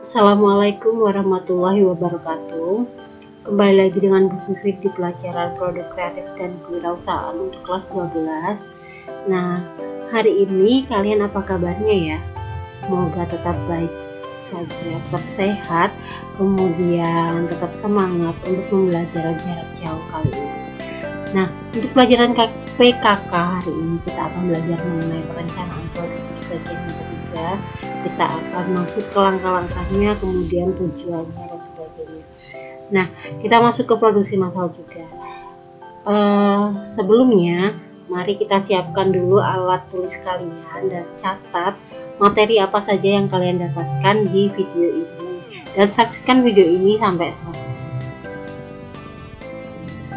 Assalamualaikum warahmatullahi wabarakatuh. Kembali lagi dengan Bu Vivit di pelajaran produk kreatif dan kewirausahaan untuk kelas 12. Nah, hari ini kalian apa kabarnya ya? Semoga tetap baik saja, tetap sehat, kemudian tetap semangat untuk pembelajaran jarak jauh kali ini. Nah, untuk pelajaran PKK hari ini kita akan belajar mengenai perencanaan produk di bagian yang ketiga. Kita akan masuk ke langkah-langkahnya, kemudian tujuannya dan sebagainya. Nah, kita masuk ke produksi massal juga. Sebelumnya, mari kita siapkan dulu alat tulis kalian dan catat materi apa saja yang kalian dapatkan di video ini. Dan saksikan video ini sampai selesai.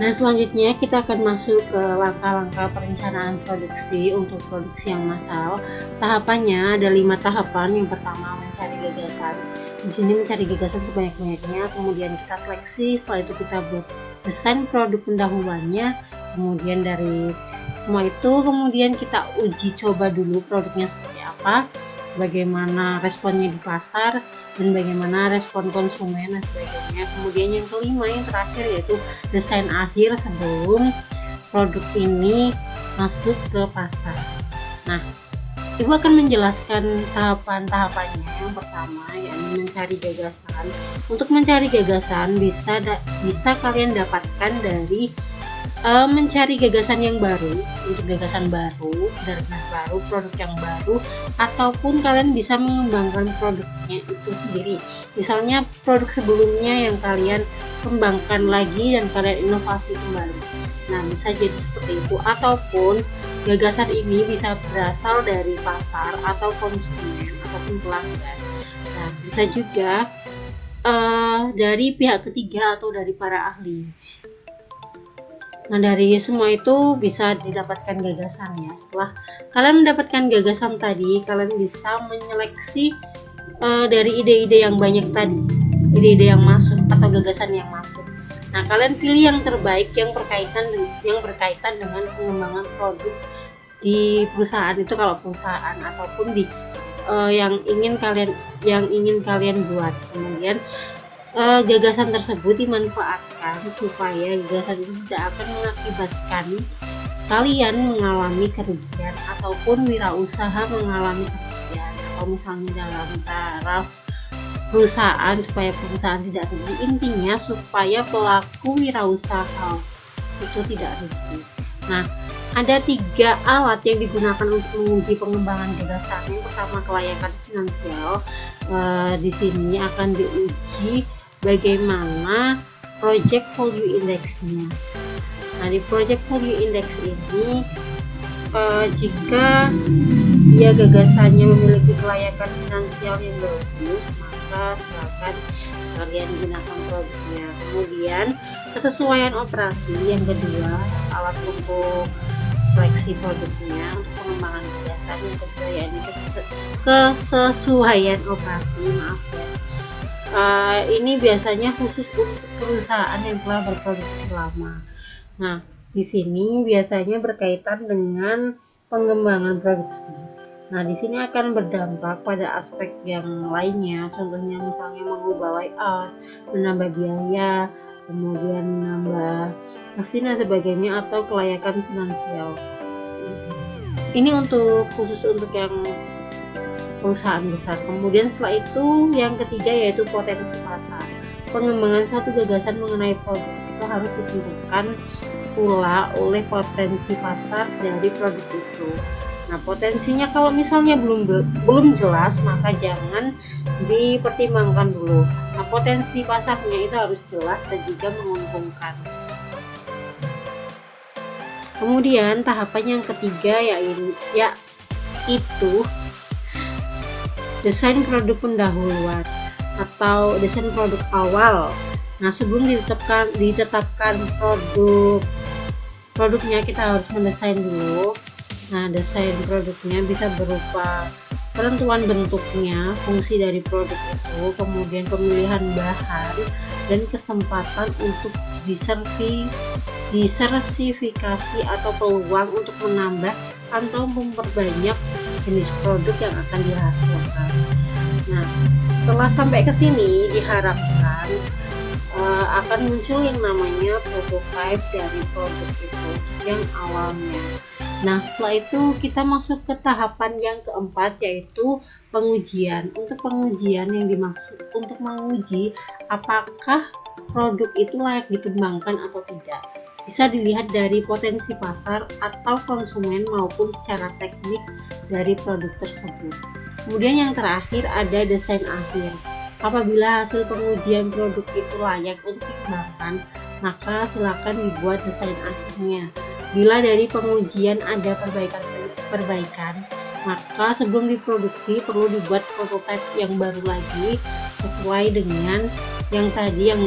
Nah, selanjutnya kita akan masuk ke langkah-langkah perencanaan produksi untuk produksi yang massal. Tahapannya ada 5 tahapan. Yang pertama, mencari gagasan. Di sini mencari gagasan sebanyak-banyaknya, kemudian kita seleksi, setelah itu kita buat desain produk pendahuluannya. Kemudian dari semua itu, kemudian kita uji coba dulu produknya seperti apa, bagaimana responnya di pasar, dan bagaimana respon konsumen dan sebagainya. Kemudian yang kelima, yang terakhir, yaitu desain akhir sebelum produk ini masuk ke pasar. Nah, Ibu akan menjelaskan tahapan-tahapannya. Yang pertama, yakni mencari gagasan. Untuk mencari gagasan bisa kalian dapatkan dari mencari gagasan yang baru, untuk gagasan baru, produk yang baru, ataupun kalian bisa mengembangkan produknya itu sendiri. Misalnya produk sebelumnya yang kalian kembangkan lagi dan kalian inovasi kembali. Nah, bisa jadi seperti itu, ataupun gagasan ini bisa berasal dari pasar atau konsumen ataupun pelanggan. Nah, bisa juga dari pihak ketiga atau dari para ahli. Nah, dari semua itu bisa didapatkan gagasan ya. Setelah kalian mendapatkan gagasan tadi, kalian bisa menyeleksi dari ide-ide yang banyak tadi, ide-ide yang masuk atau gagasan yang masuk. Nah, kalian pilih yang terbaik yang berkaitan dengan pengembangan produk di perusahaan itu, kalau perusahaan ataupun di yang ingin kalian buat. Kemudian gagasan tersebut dimanfaatkan supaya gagasan itu tidak akan mengakibatkan kalian mengalami kerugian ataupun wirausaha mengalami kerugian, atau misalnya dalam taraf perusahaan supaya perusahaan tidak rugi. Intinya supaya pelaku wirausaha itu tidak rugi. Nah, ada 3 alat yang digunakan untuk menguji pengembangan gagasan. Yang pertama, kelayakan finansial. Di sini akan diuji bagaimana project value index-nya. Nah, di project value index ini jika dia gagasannya memiliki kelayakan finansial yang bagus, maka silakan kalian gunakan produknya. Kemudian kesesuaian operasi yang kedua, alat untuk seleksi produknya untuk pengembangan gagasan. Yang kedua yakni kesesuaian operasi, ini biasanya khusus untuk perusahaan yang telah berproduksi lama. Nah, di sini biasanya berkaitan dengan pengembangan produksi. Nah, di sini akan berdampak pada aspek yang lainnya, contohnya misalnya mengubah layout, menambah biaya, kemudian menambah mesin dan sebagainya, atau kelayakan finansial. Ini khusus untuk yang perusahaan besar. Kemudian setelah itu yang ketiga yaitu potensi pasar. Pengembangan suatu gagasan mengenai produk itu harus ditentukan pula oleh potensi pasar dari produk itu. Nah, potensinya kalau misalnya belum jelas, maka jangan dipertimbangkan dulu. Nah, potensi pasarnya itu harus jelas dan juga menguntungkan. Kemudian tahapan yang ketiga yaitu desain produk pendahuluan atau desain produk awal. Nah, sebelum ditetapkan produknya, kita harus mendesain dulu. Nah, desain produknya bisa berupa penentuan bentuknya, fungsi dari produk itu, kemudian pemilihan bahan, dan kesempatan untuk disertifikasi atau peluang untuk menambah atau memperbanyak jenis produk yang akan dihasilkan. Nah, setelah sampai ke sini diharapkan akan muncul yang namanya prototype dari produk itu yang awalnya. Nah, setelah itu kita masuk ke tahapan yang keempat, yaitu pengujian. Untuk pengujian yang dimaksud untuk menguji apakah produk itu layak dikembangkan atau tidak. Bisa dilihat dari potensi pasar atau konsumen maupun secara teknik dari produk tersebut. Kemudian yang terakhir ada desain akhir. Apabila hasil pengujian produk itu layak untuk dikembangkan, maka silakan dibuat desain akhirnya. Bila dari pengujian ada perbaikan, maka sebelum diproduksi perlu dibuat prototipe yang baru lagi sesuai dengan yang tadi, yang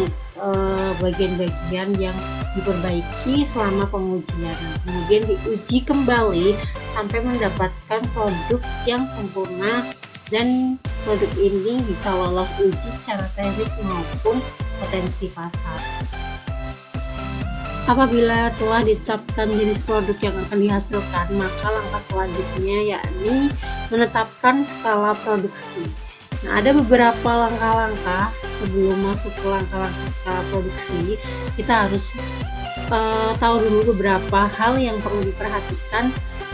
bagian-bagian yang diperbaiki selama pengujian. Kemudian diuji kembali sampai mendapatkan produk yang sempurna, dan produk ini bisa lolos uji secara teknik maupun potensi pasar. Apabila telah ditetapkan jenis produk yang akan dihasilkan, maka langkah selanjutnya yakni menetapkan skala produksi. Nah, ada beberapa langkah-langkah sebelum masuk ke langkah-langkah skala produksi. Kita harus tahu dulu beberapa hal yang perlu diperhatikan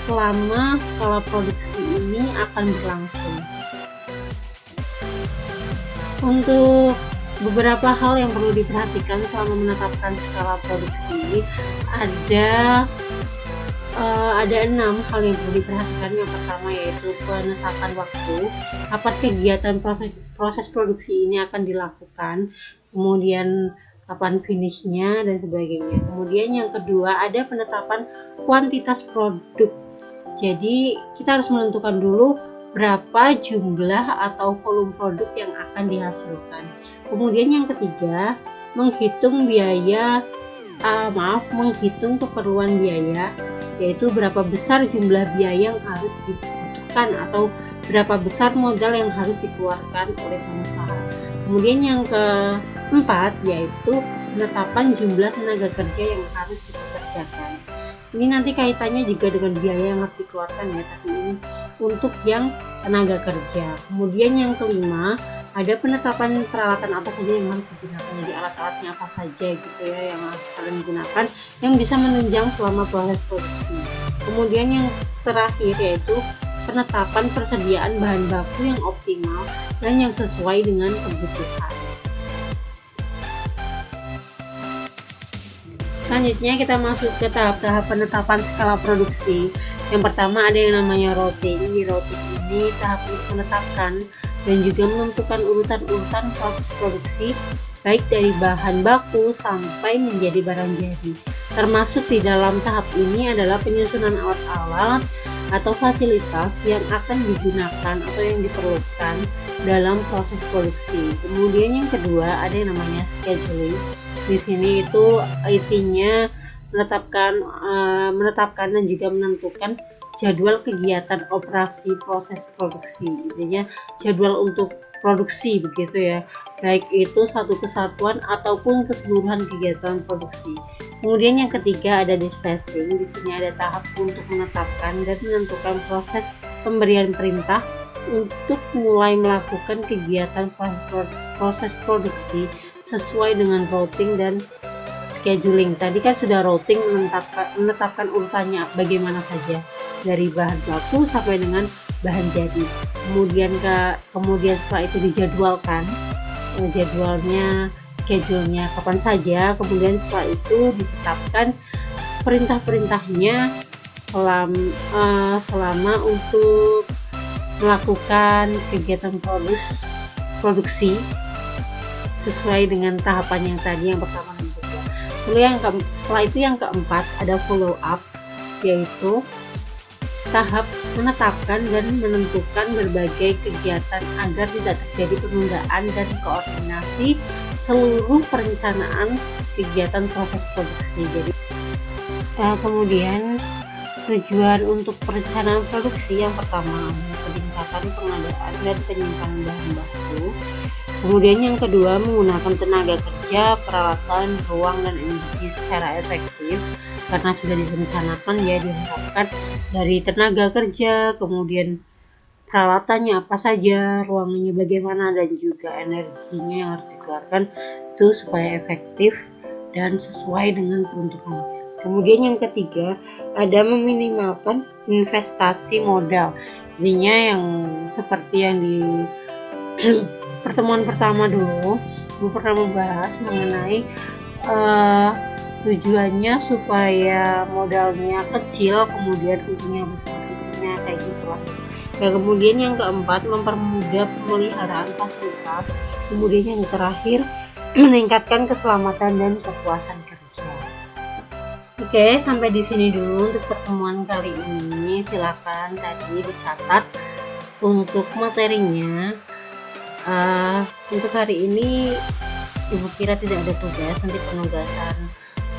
selama skala produksi ini akan berlangsung. Untuk beberapa hal yang perlu diperhatikan selama menetapkan skala produksi, ada 6 hal yang perlu diperhatikan. Yang pertama yaitu penetapan waktu, kapan kegiatan proses produksi ini akan dilakukan, kemudian kapan finishnya dan sebagainya. Kemudian yang kedua ada penetapan kuantitas produk. Jadi kita harus menentukan dulu berapa jumlah atau volume produk yang akan dihasilkan. Kemudian yang ketiga, menghitung keperluan biaya, yaitu berapa besar jumlah biaya yang harus dibutuhkan atau berapa besar modal yang harus dikeluarkan oleh pengusaha. Kemudian yang keempat yaitu penetapan jumlah tenaga kerja yang harus dipekerjakan. Ini nanti kaitannya juga dengan biaya yang harus dikeluarkan ya, tapi ini untuk yang tenaga kerja. Kemudian yang kelima, ada penetapan peralatan apa saja yang harus digunakan, jadi alat-alatnya apa saja gitu ya yang harus kalian gunakan yang bisa menunjang selama proses produksi. Kemudian yang terakhir yaitu penetapan persediaan bahan baku yang optimal dan yang sesuai dengan kebutuhan. Selanjutnya kita masuk ke tahap-tahap penetapan skala produksi. Yang pertama ada yang namanya routing. Di routing ini tahap untuk menetapkan dan juga menentukan urutan-urutan proses produksi baik dari bahan baku sampai menjadi barang jadi. Termasuk di dalam tahap ini adalah penyusunan alat-alat atau fasilitas yang akan digunakan atau yang diperlukan dalam proses produksi. Kemudian yang kedua ada yang namanya scheduling. Di sini itu intinya menetapkan dan juga menentukan jadwal kegiatan operasi proses produksi. Intinya jadwal untuk produksi begitu ya, baik itu satu kesatuan ataupun keseluruhan kegiatan produksi. Kemudian yang ketiga ada dispatching. Di sini ada tahap untuk menetapkan dan menentukan proses pemberian perintah untuk mulai melakukan kegiatan proses produksi sesuai dengan routing dan scheduling. Tadi kan sudah routing, menetapkan urutannya bagaimana saja dari bahan baku sampai dengan bahan jadi. Kemudian setelah itu dijadwalkan, jadwalnya, schedule-nya kapan saja. Kemudian setelah itu ditetapkan perintah-perintahnya selama untuk melakukan kegiatan produksi sesuai dengan tahapan yang tadi, yang pertama dan kedua. Setelah itu yang keempat ada follow up, yaitu tahap menetapkan dan menentukan berbagai kegiatan agar tidak terjadi penundaan dan koordinasi seluruh perencanaan kegiatan proses produksi. Jadi kemudian tujuan untuk perencanaan produksi yang pertama peningkatan pengadaan dan penyimpanan bahan baku. Kemudian yang kedua menggunakan tenaga kerja, peralatan, ruang dan energi secara efektif karena sudah direncanakan ya, diharapkan dari tenaga kerja, kemudian peralatannya apa saja, ruangannya bagaimana, dan juga energinya yang harus dikeluarkan itu supaya efektif dan sesuai dengan peruntukan. Kemudian yang ketiga, ada meminimalkan investasi modal. Intinya yang seperti yang di pertemuan pertama dulu, gue pernah membahas mengenai tujuannya supaya modalnya kecil kemudian untungnya besar, kayak gitulah. Ya, kemudian yang keempat, mempermudah pemeliharaan fasilitas. Kemudian yang terakhir, meningkatkan keselamatan dan kepuasan kerja. Oke, sampai di sini dulu untuk pertemuan kali ini. Silakan tadi dicatat untuk materinya. Untuk hari ini Ibu kira tidak ada tugas, nanti penugasan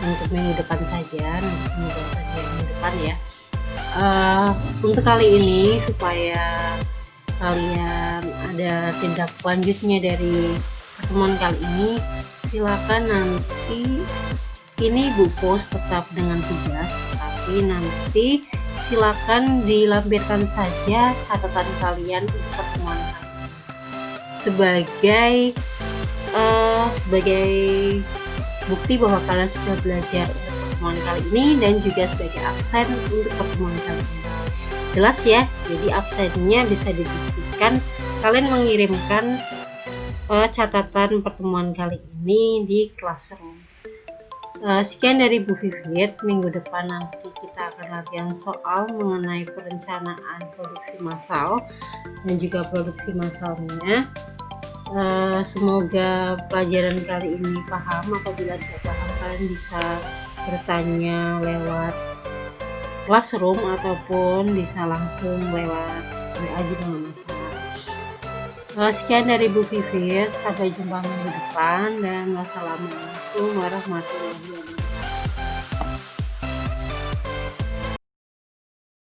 untuk minggu depan saja, minggu depan ya. Untuk kali ini supaya kalian ada tindak lanjutnya dari pertemuan kali ini, silakan nanti ini Ibu post tetap dengan tugas, tapi nanti silakan dilampirkan saja catatan kalian untuk pertemuan kali ini sebagai bukti bahwa kalian sudah belajar untuk pertemuan kali ini dan juga sebagai absen untuk pertemuan kali ini. Jelas ya, jadi absennya bisa dibuktikan kalian mengirimkan catatan pertemuan kali ini di Classroom. Sekian dari Bu Vivit. Minggu depan nanti kita akan latihan soal mengenai perencanaan produksi massal dan juga produksi massalnya. Semoga pelajaran kali ini paham. Apabila tidak paham, kalian bisa bertanya lewat Classroom ataupun bisa langsung lewat WA juga nggak masalah. Sekian dari Bu Vivit, sampai jumpa minggu depan dan wassalamualaikum warahmatullahi wabarakatuh.